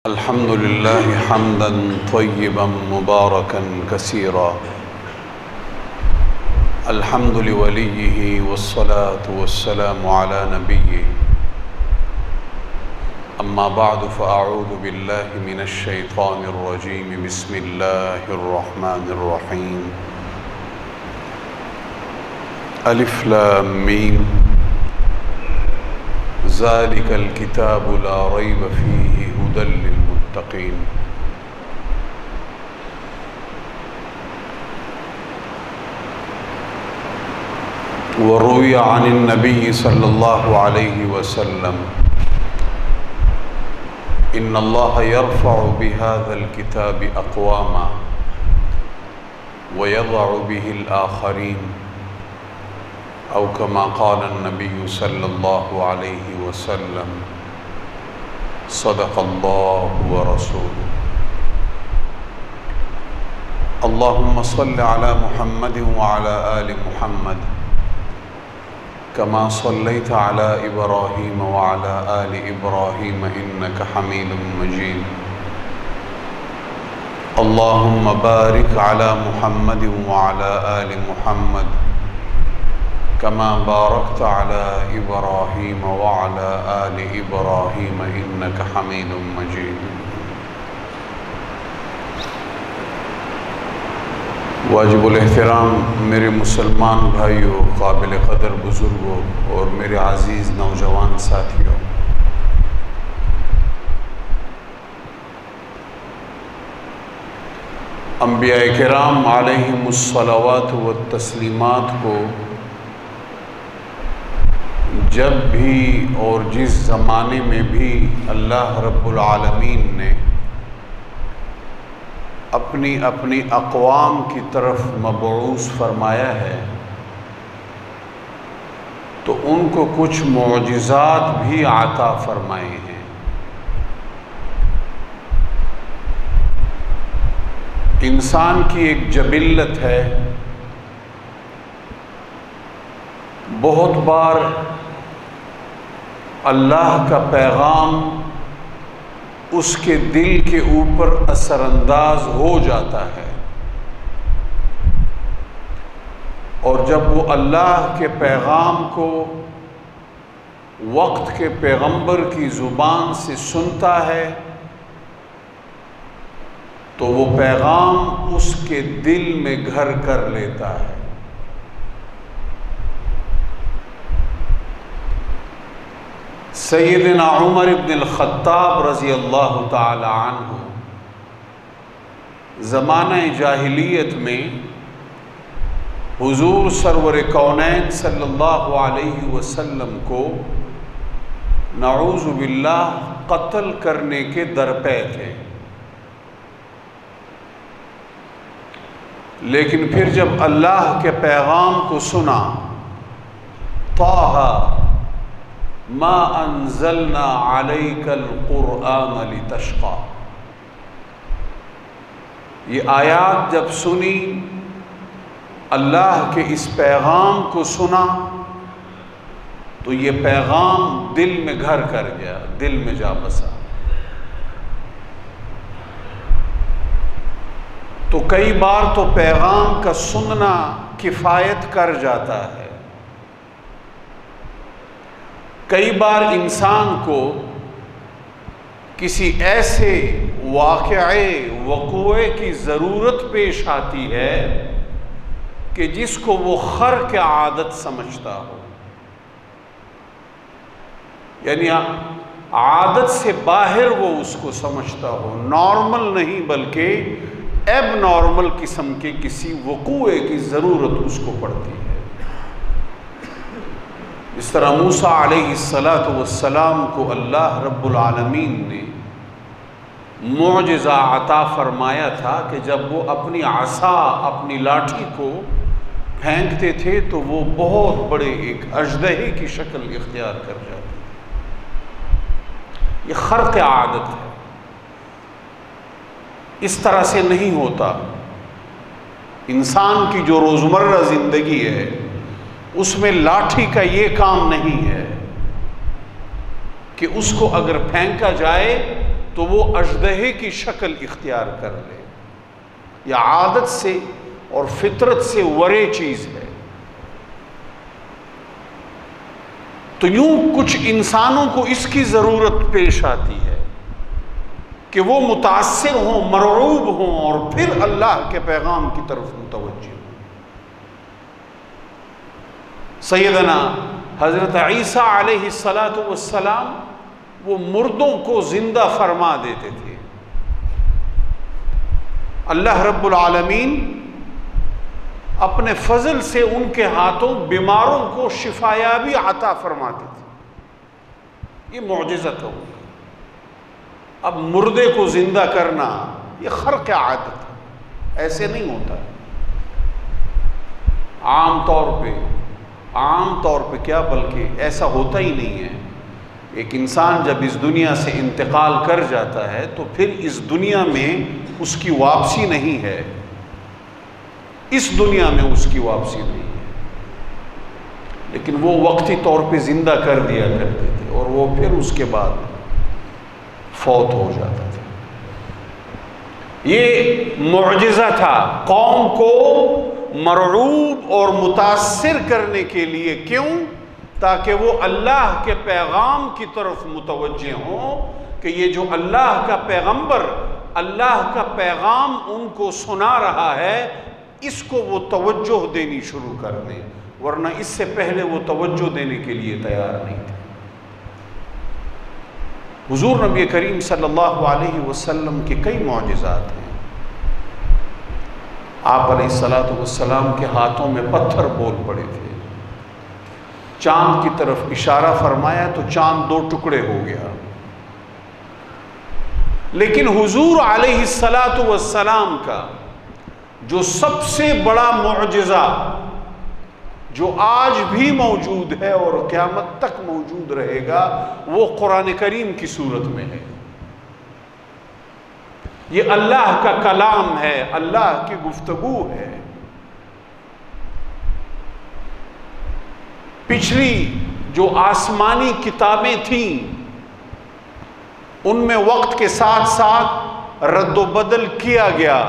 الحمد لله حمدا طيبا مباركا كثيرا. الحمد لوليه والصلاة والسلام على نبيه. أما بعد فأعوذ بالله من الشيطان الرجيم. بسم الله الرحمن الرحيم. ألف لام ميم. ذلك الكتاب لا ريب فيه هدى للمتقين. وروي عن النبي صلى الله عليه وسلم إن الله يرفع بهذا الكتاب أقواما ويضع به الآخرين، أو كما قال النبي صلى الله عليه وسلم: صدق الله ورسوله. اللهم صل على محمد وعلى آل محمد كما صليت على إبراهيم وعلى آل إبراهيم إنك حميد مجيد. اللهم بارك على محمد وعلى آل محمد كما باركت على إبراهيم وعلى آل إبراهيم إنك حميد مجيد. واجب الاحترام میرے مسلمان بھائیوں، قابل قدر بزرگوں اور میرے عزیز نوجوان ساتھیوں، انبیاء کرام علیہم الصلوات والتسلیمات کو جب بھی اور جس زمانے میں بھی اللہ رب العالمین نے اپنی اپنی اقوام کی طرف مبعوث فرمایا ہے تو ان کو کچھ معجزات بھی عطا فرمائے ہیں۔ انسان کی ایک جبلت ہے، بہت بار اللہ کا پیغام اس کے دل کے اوپر اثر انداز ہو جاتا ہے، اور جب وہ اللہ کے پیغام کو وقت کے پیغمبر کی زبان سے سنتا ہے تو وہ پیغام اس کے دل میں گھر کر لیتا ہے۔ سیدنا عمر ابن الخطاب رضی اللہ تعالی عنہ زمانہ جاہلیت میں حضور سرور کونین صلی اللہ علیہ وسلم کو نعوذ باللہ قتل کرنے کے درپے تھے، لیکن پھر جب اللہ کے پیغام کو سنا، طٰہ ما انزلنا علیک القرآن لتشقی، یہ آیات جب سنی، اللہ کے اس پیغام کو سنا تو یہ پیغام دل میں گھر کر گیا، دل میں جا بسا۔ تو کئی بار تو پیغام کا سننا کفایت کر جاتا ہے، کئی بار انسان کو کسی ایسے وقوعے کی ضرورت پیش آتی ہے کہ جس کو وہ خرق عادت سمجھتا ہو، یعنی عادت سے باہر وہ اس کو سمجھتا ہو، نارمل نہیں بلکہ ایب نارمل قسم کے کسی وقوعے کی ضرورت اس کو پڑتی ہے۔ اس طرح موسیٰ علیہ السلام کو اللہ رب العالمین نے معجزہ عطا فرمایا تھا کہ جب وہ اپنی عصا، اپنی لاٹھی کو پھینکتے تھے تو وہ بہت بڑے ایک اژدہے کی شکل اختیار کر جاتی۔ یہ خرق عادت ہے، اس طرح سے نہیں ہوتا۔ انسان کی جو روزمرہ زندگی ہے اس میں لاٹھی کا یہ کام نہیں ہے کہ اس کو اگر پھینکا جائے تو وہ اژدہے کی شکل اختیار کر لے. یہ عادت سے اور فطرت سے ورے چیز ہے. تو یوں کچھ انسانوں کو اس کی ضرورت پیش آتی ہے کہ وہ متاثر ہوں، مرعوب ہوں اور پھر اللہ کے پیغام کی طرف متوجہ ہوں. سیدنا حضرت عیسیٰ علیہ السلام وہ مردوں کو زندہ فرما دیتے تھے. اللہ رب العالمین اپنے فضل سے ان کے ہاتھوں بیماروں کو شفایابی عطا فرماتے تھے. یہ معجزہ تھا. اب مردے کو زندہ کرنا یہ خرق عادت ہے، ایسے نہیں ہوتا. عام طور پہ کیا بلکہ ایسا ہوتا ہی نہیں ہے. ایک انسان جب اس دنیا سے انتقال کر جاتا ہے تو پھر اس دنیا میں اس کی واپسی نہیں ہے. اس دنیا میں اس کی واپسی نہیں ہے. لیکن وہ وقتی طور پہ زندہ کر دیا کرتے تھے اور وہ پھر اس کے بعد فوت ہو جاتا تھا. یہ معجزہ تھا قوم کو مرعوب اور متاثر کرنے کے لیے. کیوں؟ تاکہ وہ اللہ کے پیغام کی طرف متوجہ ہوں کہ یہ جو اللہ کا پیغمبر اللہ کا پیغام ان کو سنا رہا ہے اس کو وہ توجہ دینی شروع کر دیں، ورنہ اس سے پہلے وہ توجہ دینے کے لیے تیار نہیں تھے. حضور نبی کریم صلی اللہ علیہ وسلم کے کئی معجزات ہیں. آپ علیہ السلام کے ہاتھوں میں پتھر بول پڑے تھے. چاند کی طرف اشارہ فرمایا تو چاند 2 ٹکڑے ہو گیا. لیکن حضور علیہ السلام کا جو سب سے بڑا معجزہ جو آج بھی موجود ہے اور قیامت تک موجود رہے گا وہ قرآن کریم کی صورت میں ہے. یہ اللہ کا کلام ہے، اللہ کی گفتگو ہے. پچھلی جو آسمانی کتابیں تھیں ان میں وقت کے ساتھ ساتھ رد و بدل کیا گیا،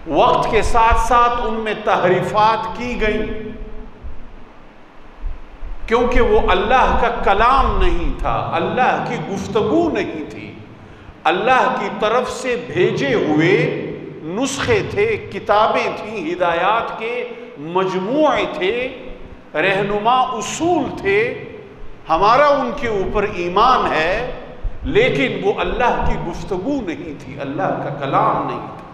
وقت کے ساتھ ساتھ ان میں تحریفات کی گئیں، کیونکہ وہ اللہ کا کلام نہیں تھا، اللہ کی گفتگو نہیں تھی. اللہ کی طرف سے بھیجے ہوئے نسخے تھے، کتابیں تھیں، ہدایات کے مجموعے تھے، رہنما اصول تھے. ہمارا ان کے اوپر ایمان ہے لیکن وہ اللہ کی گفتگو نہیں تھی، اللہ کا کلام نہیں تھا.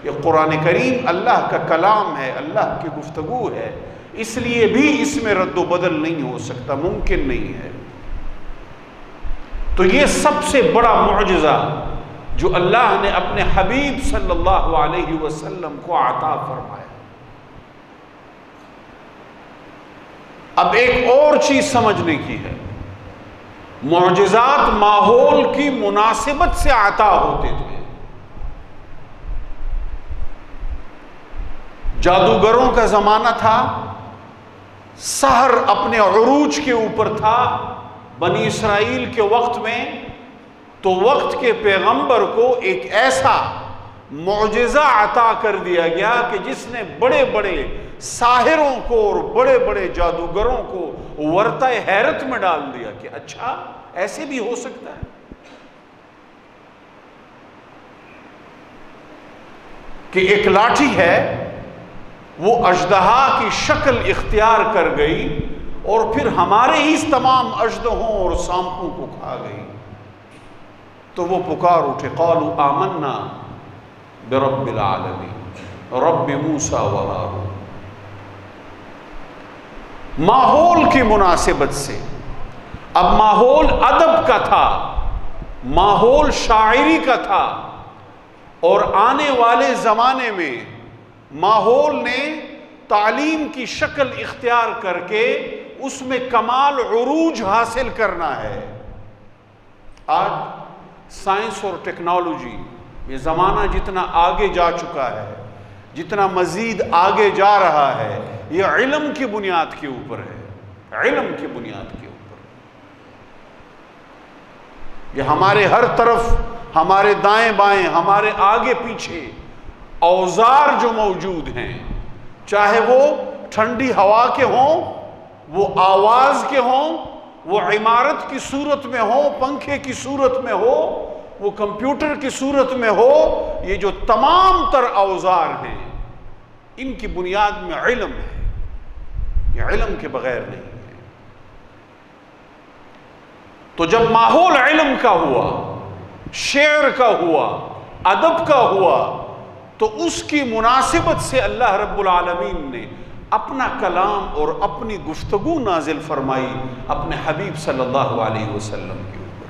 یہ قرآن کریم اللہ کا کلام ہے، اللہ کی گفتگو ہے، اس لیے بھی اس میں رد و بدل نہیں ہو سکتا، ممکن نہیں ہے. تو یہ سب سے بڑا معجزہ جو اللہ نے اپنے حبیب صلی اللہ علیہ وسلم کو عطا فرمایا. اب ایک اور چیز سمجھنے کی ہے، معجزات ماحول کی مناسبت سے عطا ہوتے تھے. جادوگروں کا زمانہ تھا، سحر اپنے عروج کے اوپر تھا بنی اسرائیل کے وقت میں. تو وقت کے پیغمبر کو ایک ایسا معجزہ عطا کر دیا گیا کہ جس نے بڑے بڑے ساحروں کو اور بڑے بڑے جادوگروں کو ورطہ حیرت میں ڈال دیا کہ اچھا ایسے بھی ہو سکتا ہے. کہ ایک لاٹھی ہے وہ اژدہا کی شکل اختیار کر گئی اور پھر ہمارے ہی تمام اژدہوں اور سانپوں کو کھا گئی. تو وہ پکار اٹھے، قالوا آمنا برب العالمین رب موسیٰ و ہارون. ماحول کی مناسبت سے اب ماحول ادب کا تھا، ماحول شاعری کا تھا، اور آنے والے زمانے میں ماحول نے تعلیم کی شکل اختیار کر کے اس میں کمال عروج حاصل کرنا ہے. آج سائنس اور ٹیکنالوجی، یہ زمانہ جتنا آگے جا چکا ہے، جتنا مزید آگے جا رہا ہے، یہ علم کی بنیاد کے اوپر ہے، علم کی بنیاد کے اوپر. کہ ہمارے ہر طرف، ہمارے دائیں بائیں، ہمارے آگے پیچھے اوزار جو موجود ہیں، چاہے وہ ٹھنڈی ہوا کے ہوں، وہ آواز کے ہوں، وہ عمارت کی صورت میں ہو، پنکھے کی صورت میں ہو، وہ کمپیوٹر کی صورت میں ہو، یہ جو تمام تر اوزار ہیں ان کی بنیاد میں علم ہے، یہ علم کے بغیر نہیں ہے۔ تو جب ماحول علم کا ہوا، شعر کا ہوا، ادب کا ہوا، تو اس کی مناسبت سے اللہ رب العالمین نے اپنا کلام اور اپنی گفتگو نازل فرمائی اپنے حبیب صلی اللہ علیہ وسلم کے اوپر،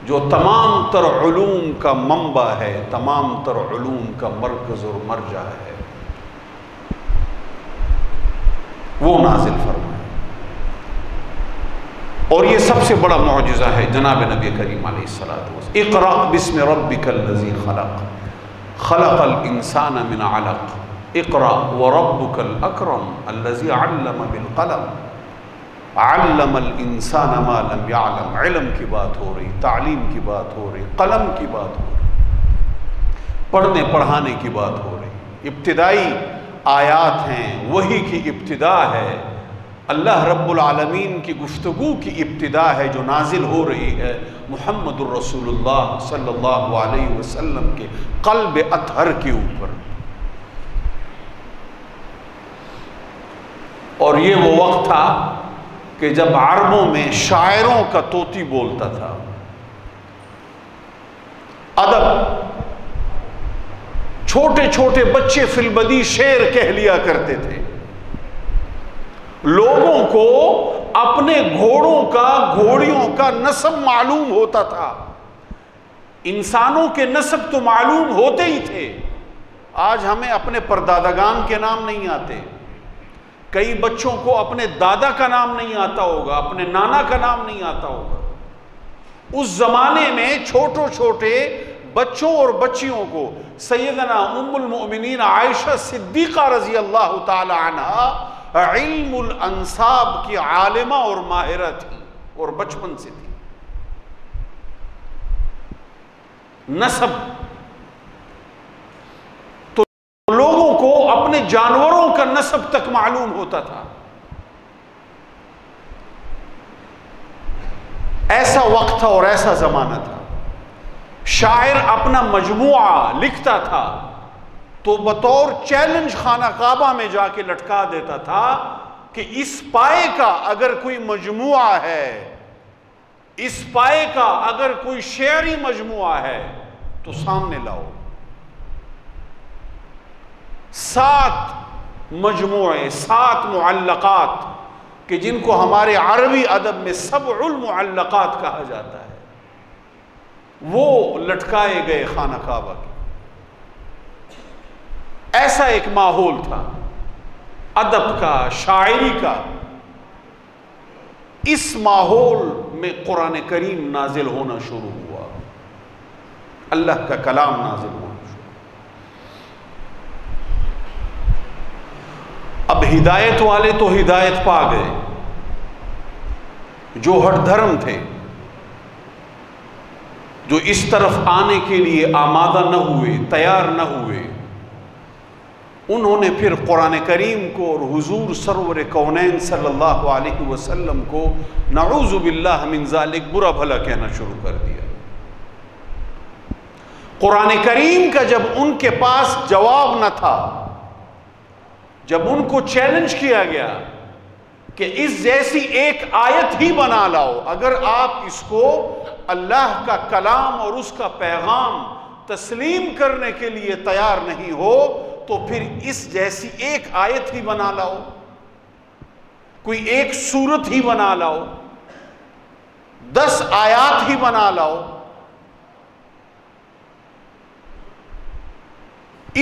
جو تمام تر علوم کا منبع ہے، تمام تر علوم کا مرکز اور مرجع ہے، وہ نازل فرمائی۔ اور یہ سب سے بڑا معجزہ ہے جناب نبی کریم علیہ الصلوۃ والسلام۔ اقرأ بسم ربک الذی خلق، خلق الانسان من علق، اقرأ وربک الاکرم الذی علم بالقلم، علم الانسان ما لم يعلم۔ علم کی بات ہو رہی، تعلیم کی بات ہو رہی، قلم کی بات ہو رہی، پڑھنے پڑھانے کی بات ہو رہی، ابتدائی آیات ہیں، وحی کی ابتدا ہے، اللہ رب العالمین کی گفتگو کی ابتدا ہے جو نازل ہو رہی ہے محمد الرسول اللہ صلی اللہ علیہ وسلم کے قلب اطہر کے اوپر۔ اور یہ وہ وقت تھا کہ جب عربوں میں شاعروں کا طوطی بولتا تھا، ادب، چھوٹے چھوٹے بچے فی البدی شعر کہہ لیا کرتے تھے، لوگوں کو اپنے گھوڑوں کا، گھوڑیوں کا نسب معلوم ہوتا تھا، انسانوں کے نسب تو معلوم ہوتے ہی تھے۔ آج ہمیں اپنے پردادگان کے نام نہیں آتے، کئی بچوں کو اپنے دادا کا نام نہیں آتا ہوگا، اپنے نانا کا نام نہیں آتا ہوگا۔ اس زمانے میں چھوٹے چھوٹے بچوں اور بچیوں کو سیدنا ام المؤمنین عائشہ صدیقہ رضی اللہ تعالی عنہا علم الانساب کی عالمہ اور ماہرہ تھی، اور بچپن سے تھی۔ نسب، تو لوگوں کو اپنے جانوروں کا نسب تک معلوم ہوتا تھا۔ ایسا وقت تھا اور ایسا زمانہ تھا۔ شاعر اپنا مجموعہ لکھتا تھا تو بطور چیلنج خانہ کعبہ میں جا کے لٹکا دیتا تھا کہ اس پائے کا اگر کوئی مجموعہ ہے، اس پائے کا اگر کوئی شعری مجموعہ ہے تو سامنے لاؤ۔ 7 مجموعے، 7 معلقات کہ جن کو ہمارے عربی ادب میں 7 المعلقات کہا جاتا ہے، وہ لٹکائے گئے خانہ کعبہ کے۔ ایسا ایک ماحول تھا ادب کا، شاعری کا۔ اس ماحول میں قرآن کریم نازل ہونا شروع ہوا، اللہ کا کلام نازل ہونا شروع۔ اب ہدایت والے تو ہدایت پا گئے، جو ہٹ دھرم تھے، جو اس طرف آنے کے لیے آمادہ نہ ہوئے، تیار نہ ہوئے، انہوں نے پھر قرآن کریم کو اور حضور سرور کونین صلی اللہ علیہ وسلم کو نعوذ باللہ من ذالک برا بھلا کہنا شروع کر دیا۔ قرآن کریم کا جب ان کے پاس جواب نہ تھا، جب ان کو چیلنج کیا گیا کہ اس جیسی ایک آیت ہی بنا لاؤ، اگر آپ اس کو اللہ کا کلام اور اس کا پیغام تسلیم کرنے کے لیے تیار نہیں ہو تو پھر اس جیسی ایک آیت ہی بنا لاؤ، کوئی ایک سورت ہی بنا لاؤ، 10 آیات ہی بنا لاؤ۔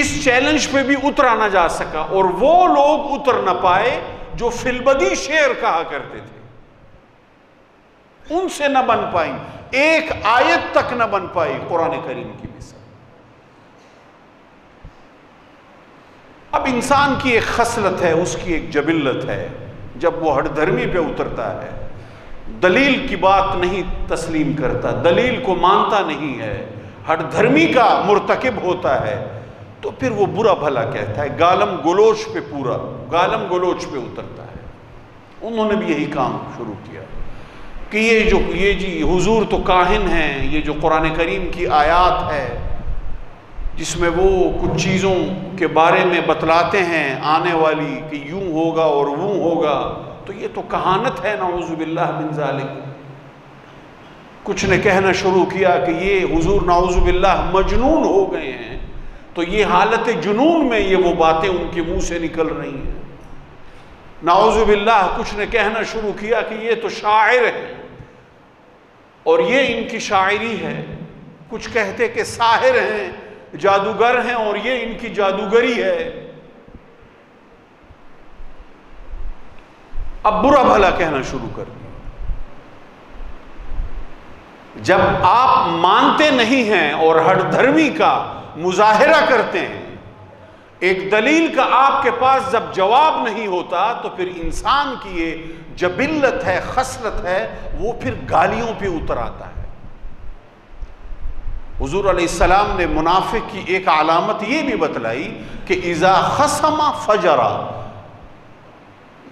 اس چیلنج پہ بھی اترا نہ جا سکا، اور وہ لوگ اتر نہ پائے جو فی البدی شعر کہا کرتے تھے، ان سے نہ بن پائیں، ایک آیت تک نہ بن پائی قرآن کریم کی مثال۔ اب انسان کی ایک خصلت ہے، اس کی ایک جبلت ہے، جب وہ ہٹ دھرمی پہ اترتا ہے، دلیل کی بات نہیں تسلیم کرتا، دلیل کو مانتا نہیں ہے، ہٹ دھرمی کا مرتکب ہوتا ہے، تو پھر وہ برا بھلا کہتا ہے، گالم گلوچ پہ پورا گالم گلوچ پہ اترتا ہے۔ انہوں نے بھی یہی کام شروع کیا کہ یہ جی حضور تو کاہن ہیں، یہ جو قرآن کریم کی آیات ہے جس میں وہ کچھ چیزوں کے بارے میں بتلاتے ہیں آنے والی کہ یوں ہوگا اور وہ ہوگا، تو یہ تو کہانت ہے، نعوذ باللہ من ذالک۔ کچھ نے کہنا شروع کیا کہ یہ حضور نعوذ باللہ مجنون ہو گئے ہیں، تو یہ حالت جنون میں یہ وہ باتیں ان کے منہ سے نکل رہی ہیں۔ نعوذ باللہ کچھ نے کہنا شروع کیا کہ یہ تو شاعر ہے اور یہ ان کی شاعری ہے، کچھ کہتے کہ ساحر ہیں، جادوگر ہیں اور یہ ان کی جادوگری ہے۔ اب برا بھلا کہنا شروع کر دیا۔ جب آپ مانتے نہیں ہیں اور ہٹ دھرمی کا مظاہرہ کرتے ہیں، ایک دلیل کا آپ کے پاس جب جواب نہیں ہوتا، تو پھر انسان کی یہ جبلت ہے، خصلت ہے، وہ پھر گالیوں پہ اتر آتا ہے۔ حضور علیہ السلام نے منافق کی ایک علامت یہ بھی بتلائی کہ اذا خصم فجرا،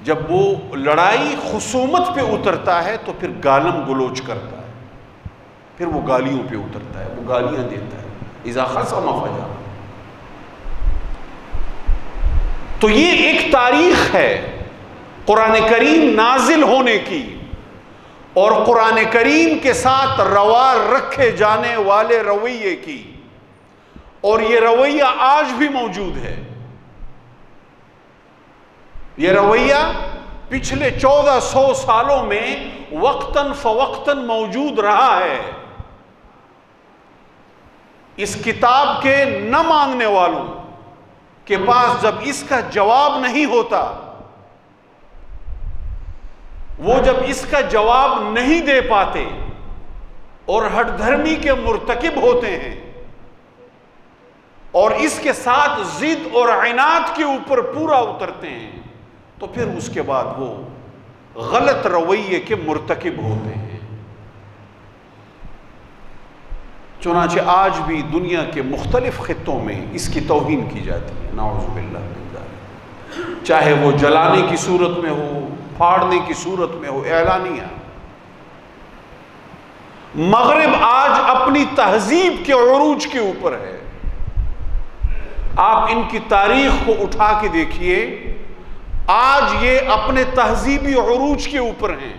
جب وہ لڑائی خصومت پہ اترتا ہے تو پھر گالم گلوچ کرتا ہے، پھر وہ گالیوں پہ اترتا ہے، وہ گالیاں دیتا ہے، اذا خصم فجرا۔ تو یہ ایک تاریخ ہے قرآن کریم نازل ہونے کی اور قرآن کریم کے ساتھ روا رکھے جانے والے رویے کی، اور یہ رویہ آج بھی موجود ہے۔ یہ رویہ پچھلے 1400 سالوں میں وقتاً فوقتاً موجود رہا ہے۔ اس کتاب کے نہ مانگنے والوں کے پاس جب اس کا جواب نہیں ہوتا، وہ جب اس کا جواب نہیں دے پاتے اور ہٹ دھرمی کے مرتکب ہوتے ہیں اور اس کے ساتھ ضد اور عناد کے اوپر پورا اترتے ہیں، تو پھر اس کے بعد وہ غلط رویے کے مرتکب ہوتے ہیں۔ چنانچہ آج بھی دنیا کے مختلف خطوں میں اس کی توہین کی جاتی ہے، نعوذ باللہ من ذالک، چاہے وہ جلانے کی صورت میں ہو، پھاڑنے کی صورت میں ہو، اعلانیہ۔ مغرب آج اپنی تہذیب کے عروج کے اوپر ہے۔ آپ ان کی تاریخ کو اٹھا کے دیکھیے، آج یہ اپنے تہذیبی عروج کے اوپر ہیں،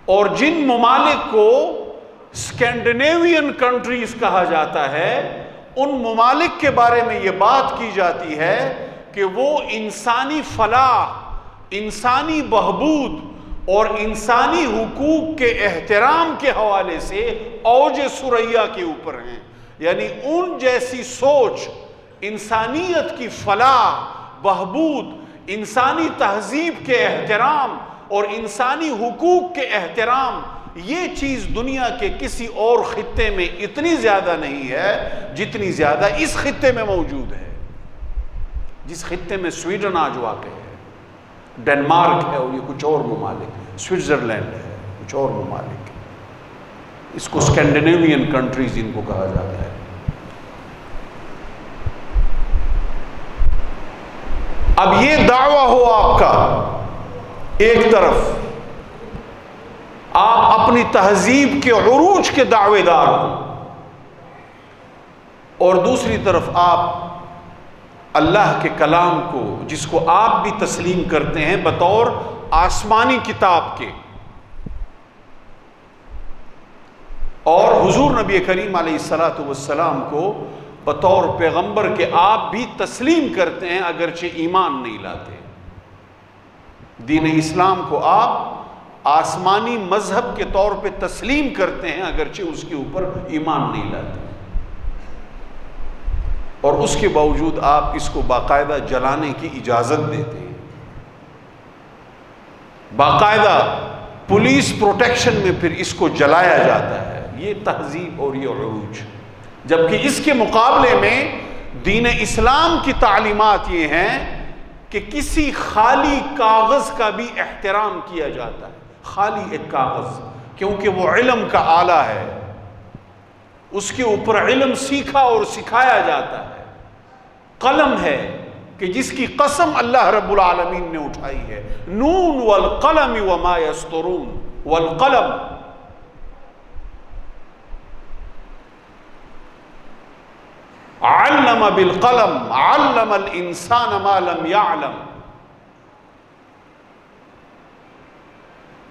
اور جن ممالک کو اسکینڈینیوین کنٹریز کہا جاتا ہے، ان ممالک کے بارے میں یہ بات کی جاتی ہے کہ وہ انسانی فلاح، انسانی بہبود اور انسانی حقوق کے احترام کے حوالے سے اوج ثریا کے اوپر ہیں۔ یعنی ان جیسی سوچ، انسانیت کی فلاح، بہبود، انسانی تہذیب کے احترام اور انسانی حقوق کے احترام، یہ چیز دنیا کے کسی اور خطے میں اتنی زیادہ نہیں ہے جتنی زیادہ اس خطے میں موجود ہے۔ جس خطے میں سویڈن آج واقع ہے، ڈنمارک ہے اور یہ کچھ اور ممالک، سوئٹزرلینڈ ہے، کچھ اور ممالک، اس کو اسکینڈینیوین کنٹریز ان کو کہا جاتا ہے۔ اب یہ دعویٰ ہو آپ کا، ایک طرف آپ اپنی تہذیب کے عروج کے دعوے دار ہوں، اور دوسری طرف آپ اللہ کے کلام کو، جس کو آپ بھی تسلیم کرتے ہیں بطور آسمانی کتاب کے، اور حضور نبی کریم علیہ السلام کو بطور پیغمبر کے آپ بھی تسلیم کرتے ہیں، اگرچہ ایمان نہیں لاتے۔ دین اسلام کو آپ آسمانی مذہب کے طور پہ تسلیم کرتے ہیں، اگرچہ اس کے اوپر ایمان نہیں لاتے، اور اس کے باوجود آپ اس کو باقاعدہ جلانے کی اجازت دیتے ہیں، باقاعدہ پولیس پروٹیکشن میں پھر اس کو جلایا جاتا ہے۔ یہ تہذیب اور یہ عروج، جبکہ اس کے مقابلے میں دین اسلام کی تعلیمات یہ ہیں کہ کسی خالی کاغذ کا بھی احترام کیا جاتا ہے، خالی ایک کاغذ، کیونکہ وہ علم کا آلہ ہے، اس کے اوپر علم سیکھا اور سکھایا جاتا ہے۔ قلم ہے کہ جس کی قسم اللہ رب العالمین نے اٹھائی ہے، نون والقلم وما یسطرون، والقلم، علم بالقلم علم الانسان ما لم يعلم۔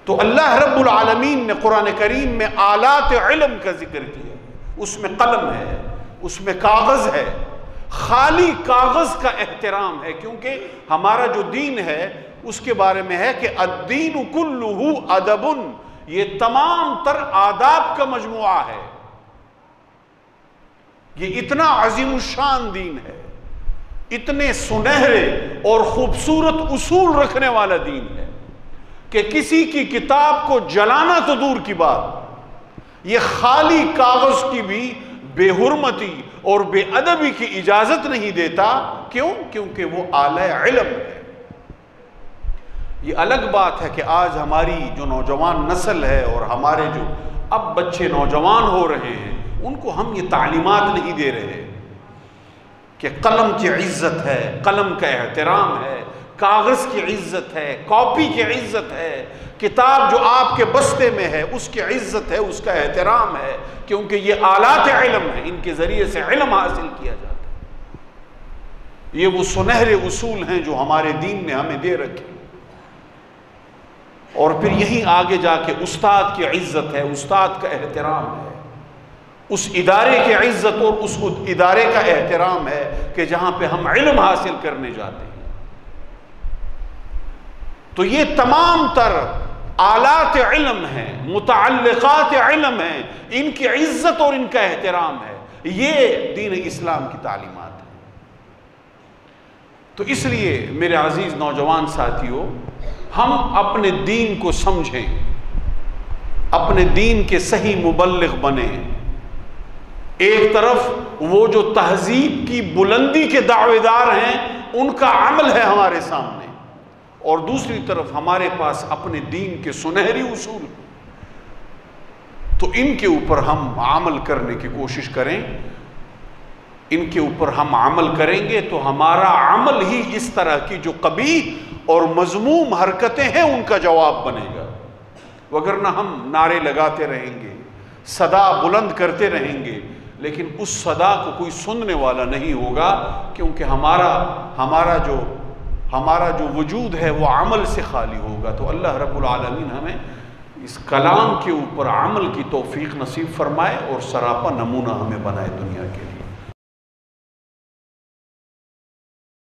تو اللہ رب العالمین نے قرآن کریم میں آلات علم کا ذکر کیا، اس میں قلم ہے، اس میں کاغذ ہے۔ خالی کاغذ کا احترام ہے، کیونکہ ہمارا جو دین ہے اس کے بارے میں ہے کہ الدین کلہ ادب، یہ تمام تر آداب کا مجموعہ ہے۔ یہ اتنا عظیم الشان دین ہے، اتنے سنہرے اور خوبصورت اصول رکھنے والا دین ہے کہ کسی کی کتاب کو جلانا تو دور کی بات، یہ خالی کاغذ کی بھی بے حرمتی اور بے ادبی کی اجازت نہیں دیتا۔ کیوں؟ کیونکہ وہ آلہ علم ہے۔ یہ الگ بات ہے کہ آج ہماری جو نوجوان نسل ہے اور ہمارے جو اب بچے نوجوان ہو رہے ہیں، ان کو ہم یہ تعلیمات نہیں دے رہے کہ قلم کی عزت ہے، قلم کا احترام ہے، کاغذ کی عزت ہے، کاپی کی عزت ہے، کتاب جو آپ کے بستے میں ہے اس کی عزت ہے، اس کا احترام ہے، کیونکہ یہ آلات علم ہیں، ان کے ذریعے سے علم حاصل کیا جاتا ہے۔ یہ وہ سنہرے اصول ہیں جو ہمارے دین نے ہمیں دے رکھے۔ اور پھر یہیں آگے جا کے استاد کی عزت ہے، استاد کا احترام ہے، اس ادارے کی عزت اور اس ادارے کا احترام ہے کہ جہاں پہ ہم علم حاصل کرنے جاتے ہیں۔ تو یہ تمام تر آلات علم ہیں، متعلقات علم ہیں، ان کی عزت اور ان کا احترام ہے۔ یہ دین اسلام کی تعلیمات ہے۔ تو اس لیے میرے عزیز نوجوان ساتھیوں، ہم اپنے دین کو سمجھیں، اپنے دین کے صحیح مبلغ بنیں۔ ایک طرف وہ جو تہذیب کی بلندی کے دعوے دار ہیں، ان کا عمل ہے ہمارے سامنے، اور دوسری طرف ہمارے پاس اپنے دین کے سنہری اصول، تو ان کے اوپر ہم عمل کرنے کی کوشش کریں۔ ان کے اوپر ہم عمل کریں گے تو ہمارا عمل ہی اس طرح کی جو قبیح اور مذموم حرکتیں ہیں ان کا جواب بنے گا، وگرنہ ہم نعرے لگاتے رہیں گے، صدا بلند کرتے رہیں گے، لیکن اس صدا کو کوئی سننے والا نہیں ہوگا، کیونکہ ہمارا جو وجود ہے وہ عمل سے خالی ہوگا۔ تو اللہ رب العالمین ہمیں اس کلام کے اوپر عمل کی توفیق نصیب فرمائے اور سراپا نمونہ ہمیں بنائے دنیا کے لیے۔